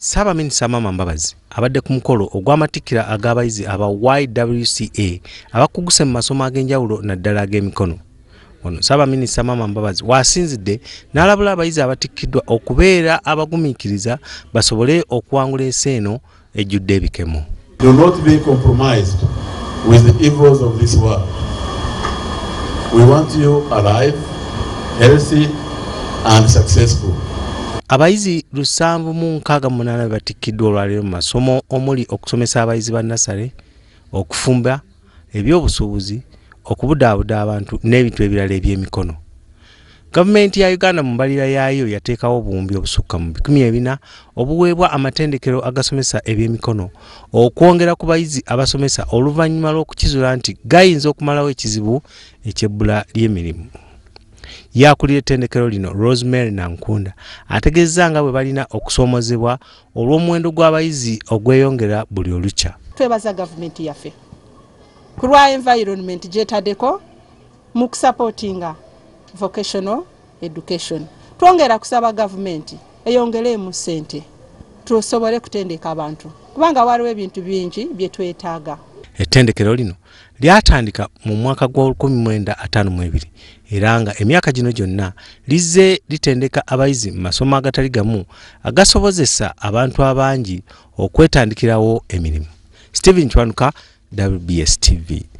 Ssaabaminisita Maama Mbabazi abadde ku mukolo ogw'amatikkira ag'abayizi aba YWCA abakuguse mu masomo ag'enjawulo naddala ag'emikono. Ono Ssaabaminisita Maama Mbabazi wasinzidde n'alabula abayizi abatikkiddwa okubeera abagumiikiriza basobole okuwangula ensi eno ejjudde ebikemo. Do not be compromised with the evils of this world. We want you alive, healthy and successful. Abayizi 768 batikkiddwa olwaleero mu masomo omuli okusomesa abayizi ba nasale, okufumba, ebyobusuubuzi, okubudaabuda abantu n'ebintu ebirala eby'emikono. Gavumenti ya Uganda mu mbalira yaayo yateekawo obuwumbi obusukka mu 400 obuweebwa amatendekero agasomesa eby'emikono okwongera ku bayizi abasomesa oluvannyuma lw'okukizuula nti gayinza okumalawo ekizibu eky'ebbula ly'emirimu. Yakulira ettendekero lino Rosemary Nankunda ategeezza nga bwe balina okusoomozebwa olw'omuwendo gw'abayizi ogweyongera buli olukya. Twebaza gavumenti yaffe ku lwa environment gyetaddeko mu kusupportinga vocational education. Twongera kusaba gavumenti eyongeremu ssente tusobole kutendeka abantu kubanga waliwo ebintu bingi bye twetaaga. Ettendekero lino lyatandika mu mwaka gwa 1952 era nga emyaka gino gyonna lizze litendeka abayizi mu masomo agatali gamu agasobozesa abantu abangi okwetandikirawo emirimu. Stephen Chwanuka, WBS TV.